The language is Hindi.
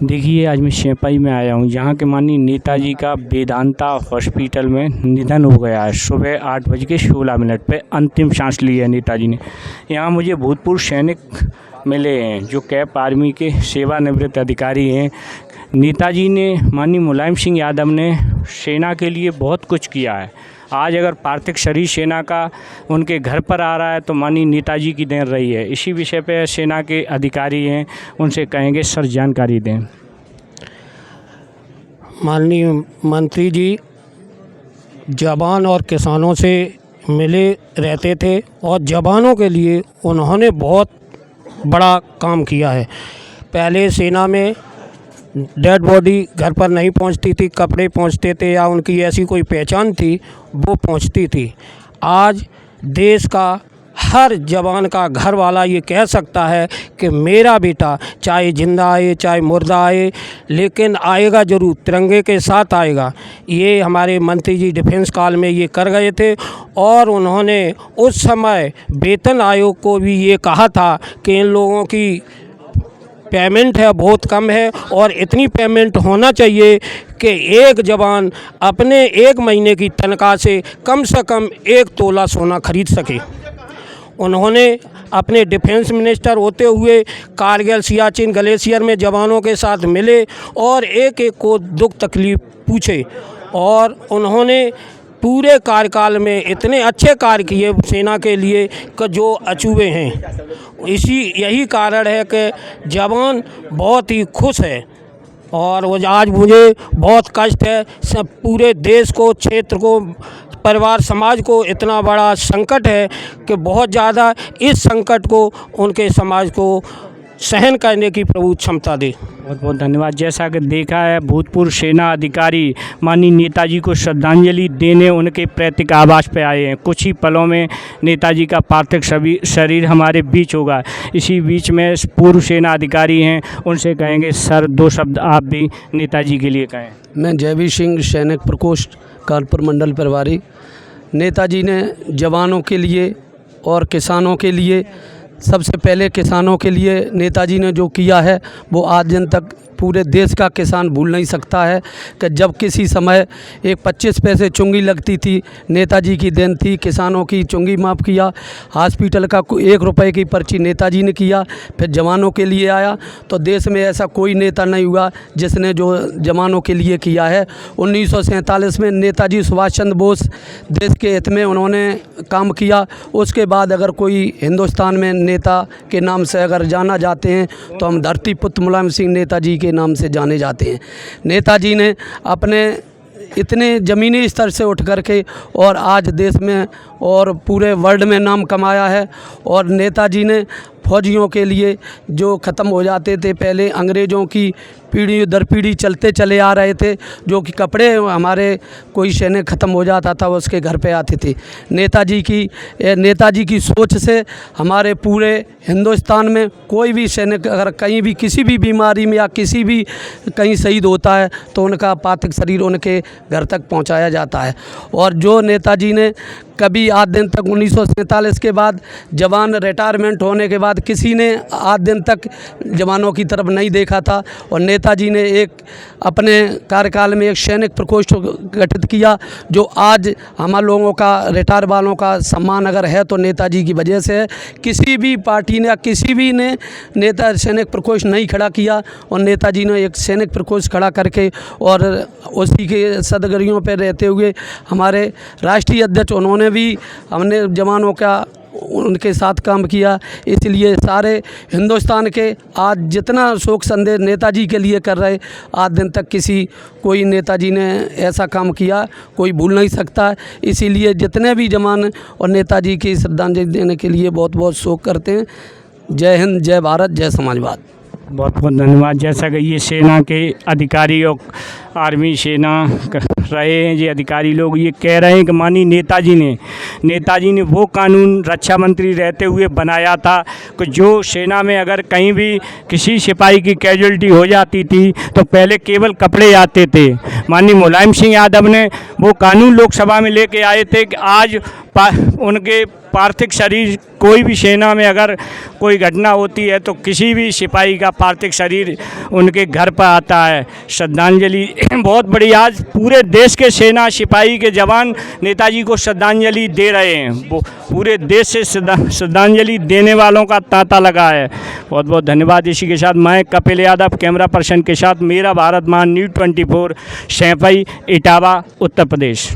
देखिए, आज मैं शेपाई में आया हूँ, जहाँ के माननीय नेताजी का वेदांता हॉस्पिटल में निधन हो गया है। सुबह 8:16 पे अंतिम सांस ली है नेताजी ने। यहाँ मुझे भूतपूर्व सैनिक मिले हैं जो कैप आर्मी के सेवानिवृत्त अधिकारी हैं। नेताजी ने, माननीय मुलायम सिंह यादव ने सेना के लिए बहुत कुछ किया है। आज अगर पार्थिव शरीर सेना का उनके घर पर आ रहा है तो माननीय नेताजी की देन रही है। इसी विषय पे सेना के अधिकारी हैं, उनसे कहेंगे सर जानकारी दें। माननीय मंत्री जी जवान और किसानों से मिले रहते थे और जवानों के लिए उन्होंने बहुत बड़ा काम किया है। पहले सेना में डेड बॉडी घर पर नहीं पहुंचती थी, कपड़े पहुंचते थे या उनकी ऐसी कोई पहचान थी वो पहुंचती थी। आज देश का हर जवान का घर वाला ये कह सकता है कि मेरा बेटा चाहे ज़िंदा आए चाहे मुर्दा आए, लेकिन आएगा ज़रूर, तिरंगे के साथ आएगा। ये हमारे मंत्री जी डिफेंस काल में ये कर गए थे और उन्होंने उस समय वेतन आयोग को भी ये कहा था कि इन लोगों की पेमेंट है बहुत कम है और इतनी पेमेंट होना चाहिए कि एक जवान अपने 1 महीने की तनख्वाह से कम 1 तोला सोना खरीद सके। उन्होंने अपने डिफेंस मिनिस्टर होते हुए कारगिल, सियाचिन, ग्लेशियर में जवानों के साथ मिले और एक एक को दुख तकलीफ़ पूछे और उन्होंने पूरे कार्यकाल में इतने अच्छे कार्य किए सेना के लिए कि जो अचूबे हैं। यही कारण है कि जवान बहुत ही खुश है और वो आज मुझे बहुत कष्ट है। सब पूरे देश को, क्षेत्र को, परिवार, समाज को इतना बड़ा संकट है कि बहुत ज़्यादा इस संकट को उनके समाज को सहन करने की प्रभु क्षमता दे। बहुत बहुत धन्यवाद। जैसा कि देखा है, भूतपूर्व सेना अधिकारी माननीय नेताजी को श्रद्धांजलि देने उनके पैतृक आवास पे आए हैं। कुछ ही पलों में नेताजी का पार्थिव शरीर हमारे बीच होगा। इसी बीच में पूर्व सेना अधिकारी हैं, उनसे कहेंगे सर 2 शब्द आप भी नेताजी के लिए कहें। मैं जयवीर सिंह, सैनिक प्रकोष्ठ कानपुर मंडल प्रभारी। नेताजी ने जवानों के लिए और किसानों के लिए, सबसे पहले किसानों के लिए नेताजी ने जो किया है वो आज दिन तक पूरे देश का किसान भूल नहीं सकता है कि जब किसी समय एक 25 पैसे चुंगी लगती थी, नेताजी की देन थी। किसानों की चुंगी माफ़ किया, हॉस्पिटल का 1 रुपए की पर्ची नेताजी ने किया, फिर जवानों के लिए आया। तो देश में ऐसा कोई नेता नहीं हुआ जिसने जो जवानों के लिए किया है। 1947 में नेताजी सुभाष चंद्र बोस देश के हित में उन्होंने काम किया। उसके बाद अगर कोई हिंदुस्तान में नेता के नाम से अगर जाना जाते हैं तो हम धरती पुत्र मुलायम सिंह नेताजी के नाम से जाने जाते हैं। नेताजी ने अपने इतने ज़मीनी स्तर से उठ करके और आज देश में और पूरे वर्ल्ड में नाम कमाया है। और नेताजी ने फौजियों के लिए जो ख़त्म हो जाते थे पहले, अंग्रेज़ों की पीढ़ी दर पीढ़ी चलते चले आ रहे थे, जो कि कपड़े हमारे कोई सैनिक ख़त्म हो जाता था उसके घर पे आते थे। नेताजी की सोच से हमारे पूरे हिंदुस्तान में कोई भी सैनिक अगर कहीं भी किसी भी बीमारी में या किसी भी कहीं शहीद होता है तो उनका पार्थिव शरीर उनके घर तक पहुंचाया जाता है। और जो नेताजी ने कभी आज दिन तक 1947 के बाद जवान रिटायरमेंट होने के बाद किसी ने आज दिन तक जवानों की तरफ नहीं देखा था। और नेताजी ने एक अपने कार्यकाल में एक सैनिक प्रकोष्ठ गठित किया, जो आज हम लोगों का रिटायर वालों का सम्मान अगर है तो नेताजी की वजह से है। किसी भी पार्टी ने या किसी भी ने नेता सैनिक प्रकोष्ठ नहीं खड़ा किया और नेताजी ने एक सैनिक प्रकोष्ठ खड़ा करके और उसी के सदगरियों पर रहते हुए हमारे राष्ट्रीय अध्यक्ष उन्होंने भी हमने जवानों का उनके साथ काम किया। इसलिए सारे हिंदुस्तान के आज जितना शोक संदेश नेताजी के लिए कर रहे, आज दिन तक कोई नेताजी ने ऐसा काम किया कोई भूल नहीं सकता। इसीलिए जितने भी जवान और नेताजी की श्रद्धांजलि देने के लिए बहुत बहुत शोक करते हैं। जय हिंद, जय भारत, जय समाजवाद। बहुत बहुत धन्यवाद। जैसा कि ये सेना के अधिकारी और आर्मी सेना रहे हैं, ये अधिकारी लोग ये कह रहे हैं कि माननीय नेताजी ने वो कानून रक्षा मंत्री रहते हुए बनाया था कि जो सेना में अगर कहीं भी किसी सिपाही की कैजुअल्टी हो जाती थी तो पहले केवल कपड़े आते थे। माननीय मुलायम सिंह यादव ने वो कानून लोकसभा में लेके आए थे कि आज उनके पार्थिव शरीर, कोई भी सेना में अगर कोई घटना होती है तो किसी भी सिपाही का पार्थिव शरीर उनके घर पर आता है। श्रद्धांजलि बहुत बड़ी, आज पूरे देश के सेना सिपाही के जवान नेताजी को श्रद्धांजलि दे रहे हैं। वो पूरे देश से श्रद्धांजलि देने वालों का तांता लगा है। बहुत बहुत धन्यवाद। इसी के साथ मैं कपिल यादव, कैमरा पर्सन के साथ मेरा भारत महान न्यूज़ 24, सैफई, इटावा, उत्तर प्रदेश।